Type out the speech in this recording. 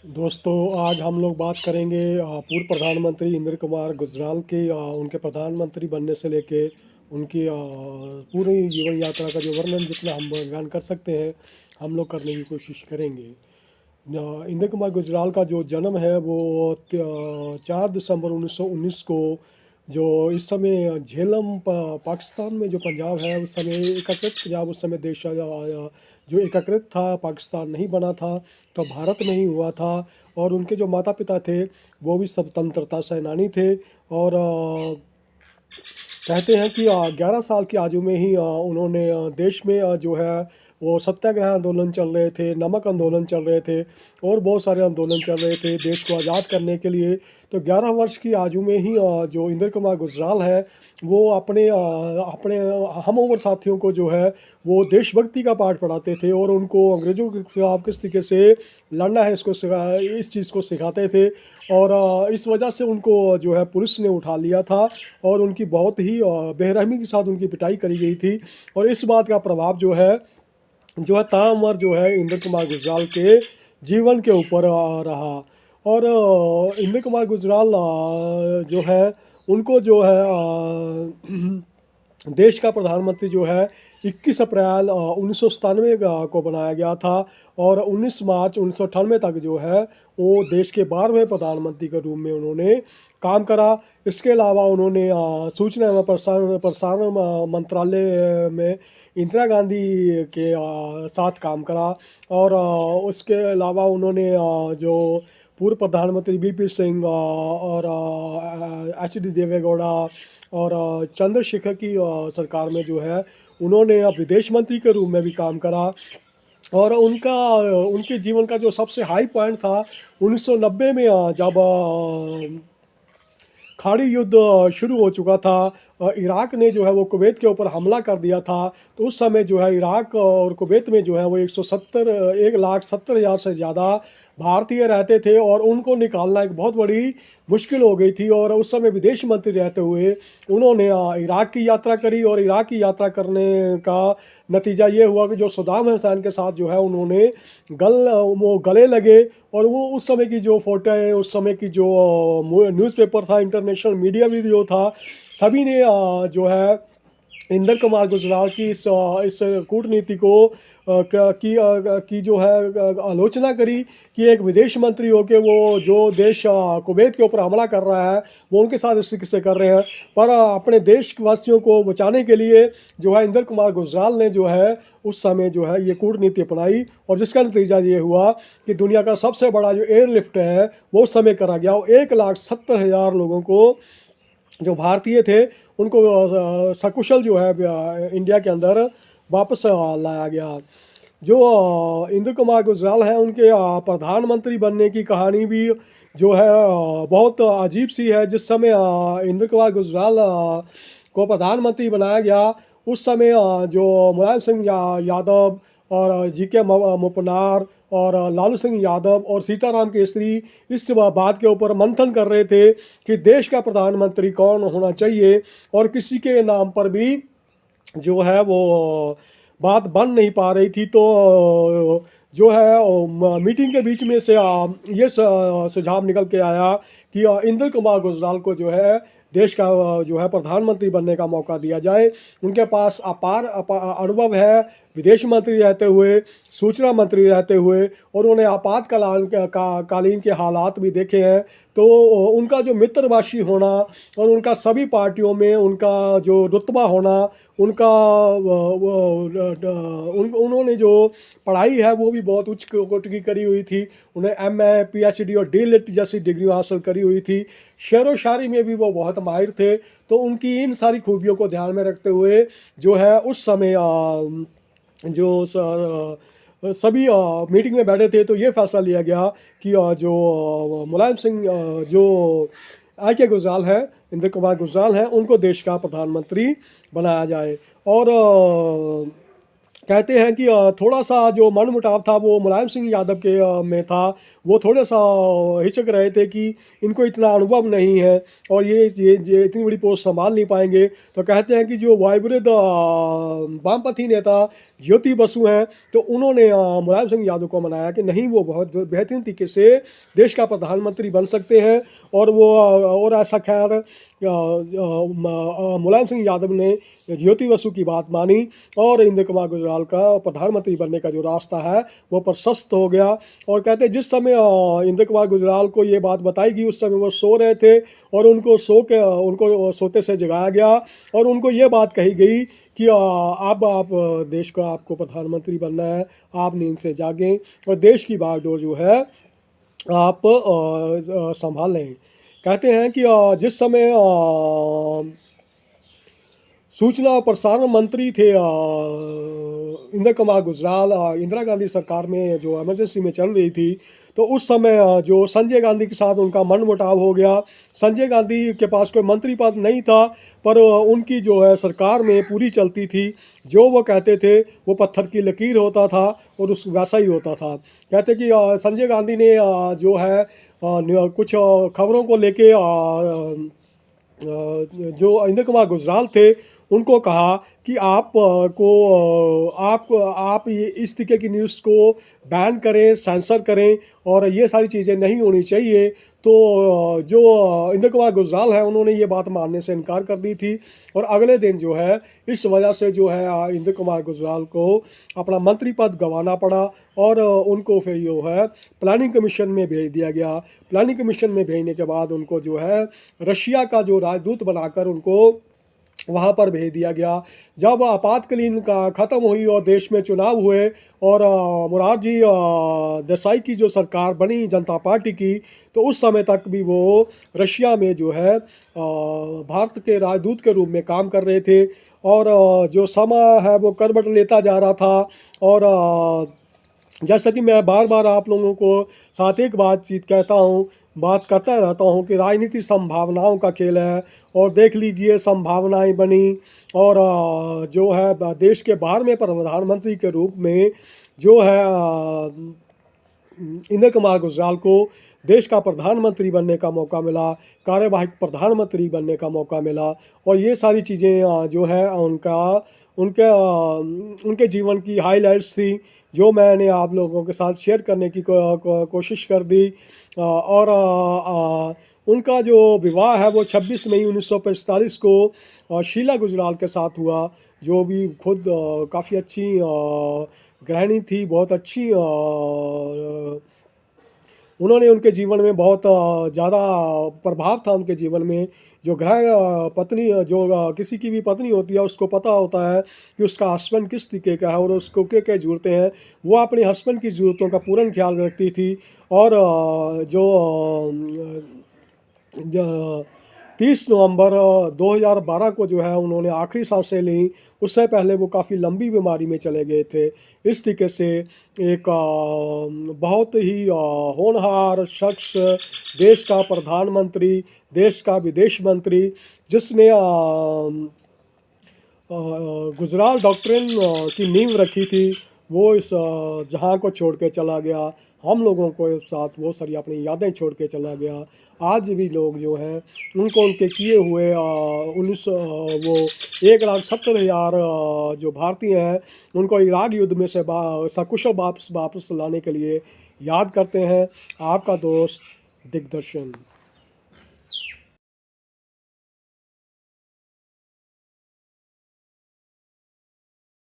दोस्तों, आज हम लोग बात करेंगे पूर्व प्रधानमंत्री इंदिरा कुमार गुजराल की उनके प्रधानमंत्री बनने से लेके उनकी पूरी जीवन यात्रा का जो वर्णन जितना हम बयान कर सकते हैं हम लोग करने की कोशिश करेंगे। इंदिरा कुमार गुजराल का जो जन्म है वो 4 दिसंबर 1919 को, जो इस समय झेलम पाकिस्तान में जो पंजाब है उस समय एकीकृत पंजाब, उस समय देश जो एकीकृत था, पाकिस्तान नहीं बना था, तो भारत में ही हुआ था। और उनके जो माता पिता थे वो भी स्वतंत्रता सेनानी थे। और कहते हैं कि 11 साल की आयु में ही उन्होंने देश में जो है वो सत्याग्रह आंदोलन चल रहे थे, नमक आंदोलन चल रहे थे और बहुत सारे आंदोलन चल रहे थे देश को आज़ाद करने के लिए। तो 11 वर्ष की आयु में ही जो इंदिरा कुमार गुजराल है वो अपने हम उम्र साथियों को जो है वो देशभक्ति का पाठ पढ़ाते थे और उनको अंग्रेज़ों के खिलाफ किस तरीके से लड़ना है इस चीज़ को सिखाते थे। और इस वजह से उनको जो है पुलिस ने उठा लिया था और उनकी बहुत ही बेरहमी के साथ उनकी पिटाई करी गई थी। और इस बात का प्रभाव जो है ताउम्र जो है इंदिरा कुमार गुजराल के जीवन के ऊपर रहा। और इंदिरा कुमार गुजराल जो है उनको जो है देश का प्रधानमंत्री जो है 21 अप्रैल 1997 को बनाया गया था। और 19 मार्च 1998 तक जो है वो देश के 12वें प्रधानमंत्री के रूप में उन्होंने काम करा। इसके अलावा उन्होंने सूचना एवं प्रसारण प्रसारण मंत्रालय में इंदिरा गांधी के साथ काम करा। और उसके अलावा उन्होंने जो पूर्व प्रधानमंत्री वीपी सिंह और एच डी देवेगौड़ा और चंद्रशेखर की सरकार में जो है उन्होंने विदेश मंत्री के रूप में भी काम करा। और उनके जीवन का जो सबसे हाई पॉइंट था 1990 में, जब खाड़ी युद्ध शुरू हो चुका था, इराक ने जो है वो कुवैत के ऊपर हमला कर दिया था। तो उस समय जो है इराक और कुवैत में जो है वो 1,70,000 से ज़्यादा भारतीय रहते थे और उनको निकालना एक बहुत बड़ी मुश्किल हो गई थी। और उस समय विदेश मंत्री रहते हुए उन्होंने इराक की यात्रा करी और इराक की यात्रा करने का नतीजा ये हुआ कि जो सद्दाम हुसैन के साथ जो है उन्होंने वो गले लगे। और वो उस समय की जो फोटो है, उस समय की जो न्यूज़पेपर था, इंटरनेशनल मीडिया भी जो था, सभी ने जो है इंदिरा कुमार गुजराल की इस कूटनीति को की जो है आलोचना करी कि एक विदेश मंत्री होकर वो जो देश कुवैत के ऊपर हमला कर रहा है वो उनके साथ इस तरीके से कर रहे हैं। पर अपने देशवासियों को बचाने के लिए जो है इंदिरा कुमार गुजराल ने जो है उस समय जो है ये कूटनीति अपनाई और जिसका नतीजा ये हुआ कि दुनिया का सबसे बड़ा जो एयरलिफ्ट है वो उस समय करा गया। 1,70,000 लोगों को जो भारतीय थे उनको सकुशल जो है इंडिया के अंदर वापस लाया गया। जो इंदिरा कुमार गुजराल हैं उनके प्रधानमंत्री बनने की कहानी भी जो है बहुत अजीब सी है। जिस समय इंदिरा कुमार गुजराल को प्रधानमंत्री बनाया गया उस समय जो मुलायम सिंह यादव और जी के मुपनार और लालू सिंह यादव और सीताराम केसरी इस बात के ऊपर मंथन कर रहे थे कि देश का प्रधानमंत्री कौन होना चाहिए। और किसी के नाम पर भी जो है वो बात बन नहीं पा रही थी। तो जो है मीटिंग के बीच में से ये सुझाव निकल के आया कि इंदिरा कुमार गुजराल को जो है देश का जो है प्रधानमंत्री बनने का मौका दिया जाए। उनके पास अपार अनुभव है विदेश मंत्री रहते हुए, सूचना मंत्री रहते हुए, और उन्होंने कालीन के हालात भी देखे हैं। तो उनका जो मित्रभाषी होना और उनका सभी पार्टियों में उनका जो रुतबा होना, उनका उन्होंने जो पढ़ाई है वो भी बहुत उच्च कोटि की करी हुई थी। उन्हें एमए, पीएचडी और डीलिट जैसी डिग्री हासिल करी हुई थी। शेर व शायरी में भी वो बहुत माहिर थे। तो उनकी इन सारी खूबियों को ध्यान में रखते हुए जो है उस समय जो सभी मीटिंग में बैठे थे तो ये फैसला लिया गया कि जो मुलायम सिंह जो आई के गुजराल है, इंदिरा कुमार गुजराल हैं, उनको देश का प्रधानमंत्री बनाया जाए। और कहते हैं कि थोड़ा-सा जो मनमुटाव था वो मुलायम सिंह यादव के में था। वो थोड़ा-सा हिचक रहे थे कि इनको इतना अनुभव नहीं है और ये इतनी बड़ी पोस्ट सँभाल नहीं पाएँगे। तो कहते हैं कि जो वायुव्रद वामपंथी नेता ज्योति बसु हैं, तो उन्होंने मुलायम सिंह यादव को मनाया कि नहीं, वो बहुत बेहतरीन तरीके से देश का प्रधानमंत्री बन सकते हैं। और वो और ऐसा ख़ैर मुलायम सिंह यादव ने ज्योति बसु की बात मानी और इंद्र कुमार गुजराल का प्रधानमंत्री बनने का जो रास्ता है वो प्रशस्त हो गया। और कहते हैं जिस समय इंद्र कुमार गुजराल को ये बात बताई गई, उस समय वो सो रहे थे और उनको सोते से जगाया गया और उनको ये बात कही गई कि अब आप देश का आपको प्रधानमंत्री बनना है, आप नींद से जागें और देश की बागडोर जो है आप संभाल लें। कहते हैं कि जिस समय सूचना और प्रसारण मंत्री थे इंद्र कुमार गुजराल, इंदिरा गांधी सरकार में जो इमरजेंसी में चल रही थी, तो उस समय जो संजय गांधी के साथ उनका मनमुटाव हो गया। संजय गांधी के पास कोई मंत्री पद नहीं था, पर उनकी जो है सरकार में पूरी चलती थी। जो वो कहते थे वो पत्थर की लकीर होता था और उस वैसा ही होता था। कहते कि संजय गांधी ने जो है कुछ खबरों को लेके जो इंद्र कुमार गुजराल थे उनको कहा कि आप ये इस तरीके की न्यूज़ को बैन करें, सेंसर करें और ये सारी चीज़ें नहीं होनी चाहिए। तो जो इंद्र कुमार गुजराल है उन्होंने ये बात मानने से इनकार कर दी थी और अगले दिन जो है इस वजह से जो है इंद्र कुमार गुजराल को अपना मंत्री पद गंवाना पड़ा और उनको फिर जो है प्लानिंग कमीशन में भेज दिया गया। प्लानिंग कमीशन में भेजने के बाद उनको जो है रशिया का जो राजदूत बनाकर उनको वहाँ पर भेज दिया गया। जब आपातकालीन का ख़त्म हुई और देश में चुनाव हुए और मोरारजी देसाई की जो सरकार बनी जनता पार्टी की, तो उस समय तक भी वो रशिया में जो है भारत के राजदूत के रूप में काम कर रहे थे और जो समय है वो करवट लेता जा रहा था। और जैसा कि मैं बार बार आप लोगों को साथ एक बातचीत कहता हूँ, बात करता रहता हूँ कि राजनीति संभावनाओं का खेल है और देख लीजिए संभावनाएं बनी और जो है देश के 12वें प्रधानमंत्री के रूप में जो है इंद्र कुमार गुजराल को देश का प्रधानमंत्री बनने का मौका मिला, कार्यवाहक प्रधानमंत्री बनने का मौका मिला। और ये सारी चीज़ें जो है उनके जीवन की हाइलाइट्स थी जो मैंने आप लोगों के साथ शेयर करने की कोशिश कर दी। और उनका जो विवाह है वो 26 मई 1945 को शीला गुजराल के साथ हुआ, जो भी खुद काफ़ी अच्छी गृहिणी थी, बहुत अच्छी उन्होंने उनके जीवन में बहुत ज़्यादा प्रभाव था उनके जीवन में। जो पत्नी जो किसी की भी पत्नी होती है उसको पता होता है कि उसका हस्बैंड किस तरीके का है और उसको क्या क्या ज़रूरतें हैं। वो अपने हस्बैंड की ज़रूरतों का पूर्ण ख्याल रखती थी और जो 30 नवंबर 2012 को जो है उन्होंने आखिरी सांसें ली। उससे पहले वो काफ़ी लंबी बीमारी में चले गए थे। इस तरीके से एक बहुत ही होनहार शख्स, देश का प्रधानमंत्री, देश का विदेश मंत्री, जिसने गुजराल डॉक्ट्रिन की नींव रखी थी, वो इस जहां को छोड़ के चला गया। हम लोगों को साथ बहुत सारी अपनी यादें छोड़ के चला गया। आज भी लोग जो हैं उनको उनके किए हुए 1,70,000 जो भारतीय हैं उनको इराक युद्ध में से सकुशल वापस लाने के लिए याद करते हैं। आपका दोस्त दिग्दर्शन।